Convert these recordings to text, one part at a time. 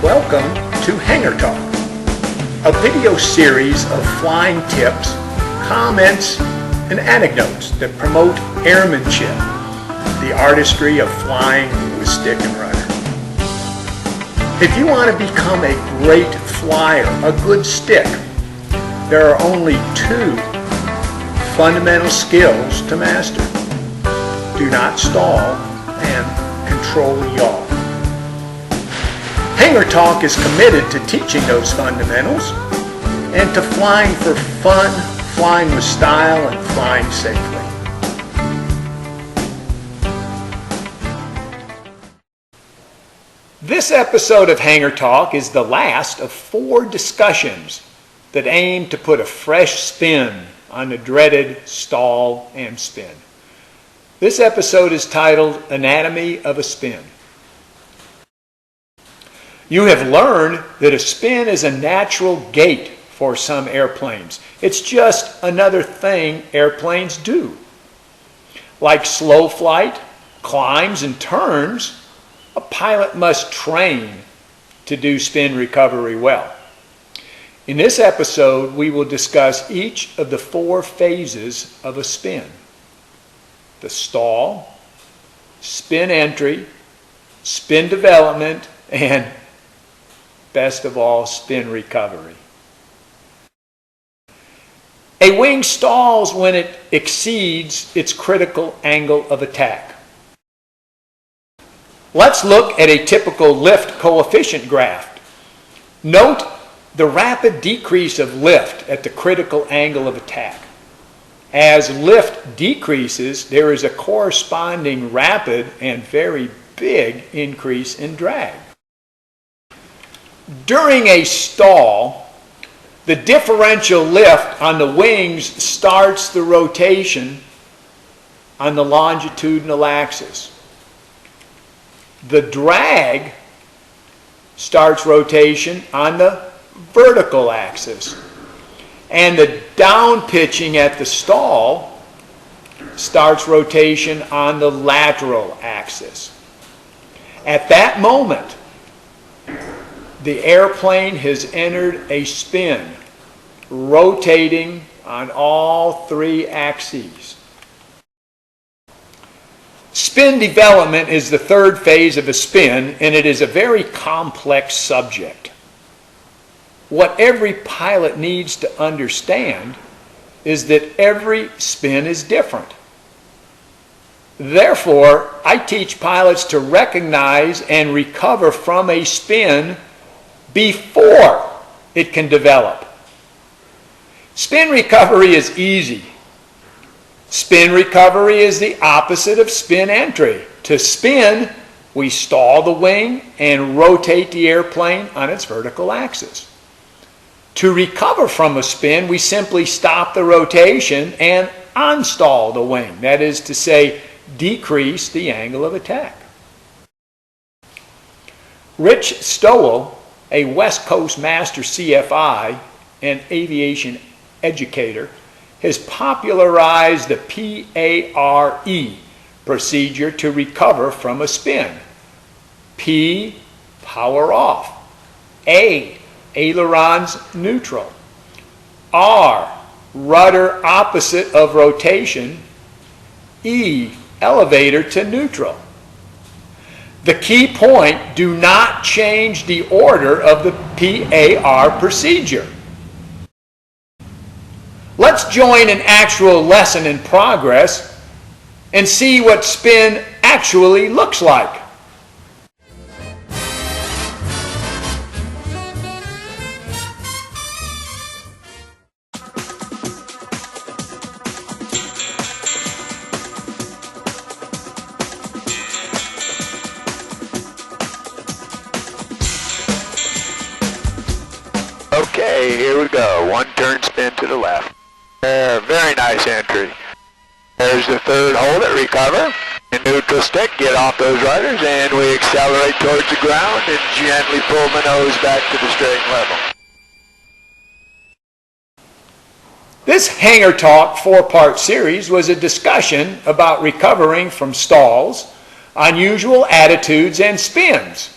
Welcome to Hangar Talk, a video series of flying tips, comments, and anecdotes that promote airmanship, the artistry of flying with stick and rudder. If you want to become a great flyer, a good stick, there are only two fundamental skills to master. Do not stall and control yaw. Hangar Talk is committed to teaching those fundamentals and to flying for fun, flying with style, and flying safely. This episode of Hangar Talk is the last of 4 discussions that aim to put a fresh spin on the dreaded stall and spin. This episode is titled Anatomy of a Spin. You have learned that a spin is a natural gait for some airplanes. It's just another thing airplanes do. Like slow flight, climbs, and turns, a pilot must train to do spin recovery well. In this episode, we will discuss each of the 4 phases of a spin: the stall, spin entry, spin development, and best of all, spin recovery. A wing stalls when it exceeds its critical angle of attack. Let's look at a typical lift coefficient graph. Note the rapid decrease of lift at the critical angle of attack. As lift decreases, there is a corresponding rapid and very big increase in drag. During a stall, the differential lift on the wings starts the rotation on the longitudinal axis. The drag starts rotation on the vertical axis. And the down pitching at the stall starts rotation on the lateral axis. At that moment, the airplane has entered a spin, rotating on all 3 axes. Spin development is the 3rd phase of a spin, and it is a very complex subject. What every pilot needs to understand is that every spin is different. Therefore, I teach pilots to recognize and recover from a spin before it can develop. Spin recovery is easy. Spin recovery is the opposite of spin entry. To spin, we stall the wing and rotate the airplane on its vertical axis. To recover from a spin, we simply stop the rotation and unstall the wing. That is to say, decrease the angle of attack. Rich Stowell, a West Coast Master CFI and aviation educator, has popularized the PARE procedure to recover from a spin. P, power off. A, ailerons neutral. R, rudder opposite of rotation. E, elevator to neutral. The key point, do not change the order of the PAR procedure. Let's join an actual lesson in progress and see what spin actually looks like. Okay, here we go. 1 turn spin to the left. Very nice entry. There's the 3rd hold it, recover. And neutral stick, get off those rudders, and we accelerate towards the ground and gently pull the nose back to the straight and level. This Hangar Talk 4-part series was a discussion about recovering from stalls, unusual attitudes, and spins.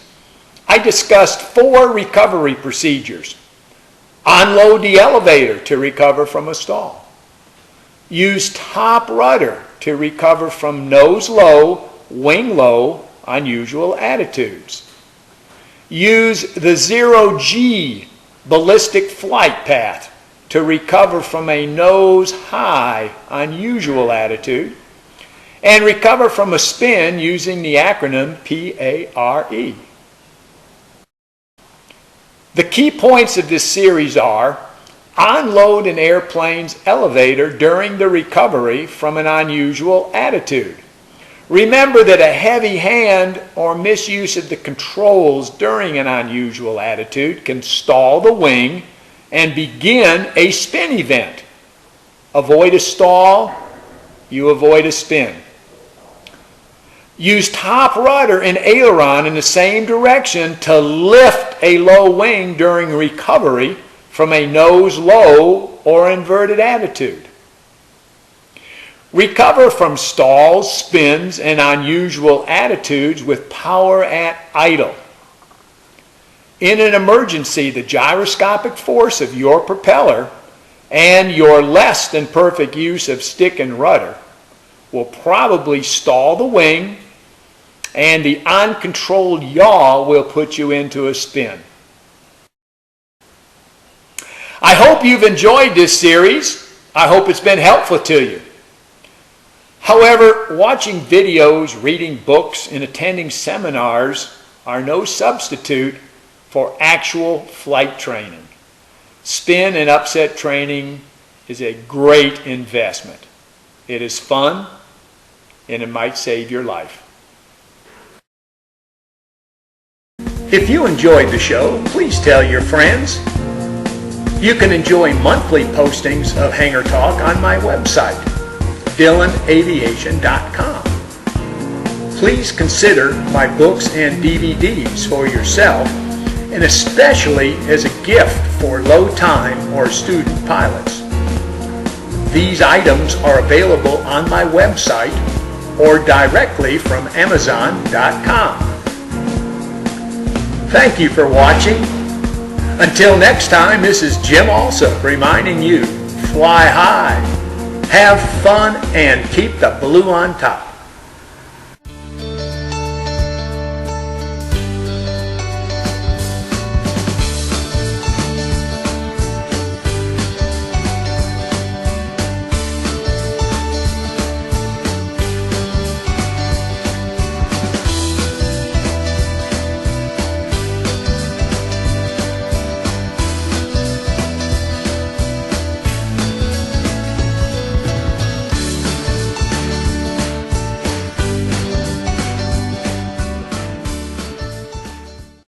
I discussed 4 recovery procedures. Unload the elevator to recover from a stall. Use top rudder to recover from nose low, wing low, unusual attitudes. Use the 0G ballistic flight path to recover from a nose high, unusual attitude. And recover from a spin using the acronym PARE. The key points of this series are: unload an airplane's elevator during the recovery from an unusual attitude. Remember that a heavy hand or misuse of the controls during an unusual attitude can stall the wing and begin a spin event. Avoid a stall, you avoid a spin. Use top rudder and aileron in the same direction to lift a low wing during recovery from a nose low or inverted attitude. Recover from stalls, spins, and unusual attitudes with power at idle. In an emergency, the gyroscopic force of your propeller and your less than perfect use of stick and rudder will probably stall the wing, and the uncontrolled yaw will put you into a spin. I hope you've enjoyed this series. I hope it's been helpful to you. However, watching videos, reading books, and attending seminars are no substitute for actual flight training. Spin and upset training is a great investment. It is fun, and it might save your life. If you enjoyed the show, please tell your friends. You can enjoy monthly postings of Hangar Talk on my website, DillonAviation.com. Please consider my books and DVDs for yourself, and especially as a gift for low-time or student pilots. These items are available on my website or directly from Amazon.com. Thank you for watching. Until next time, this is Jim Alsip reminding you, fly high, have fun, and keep the blue on top.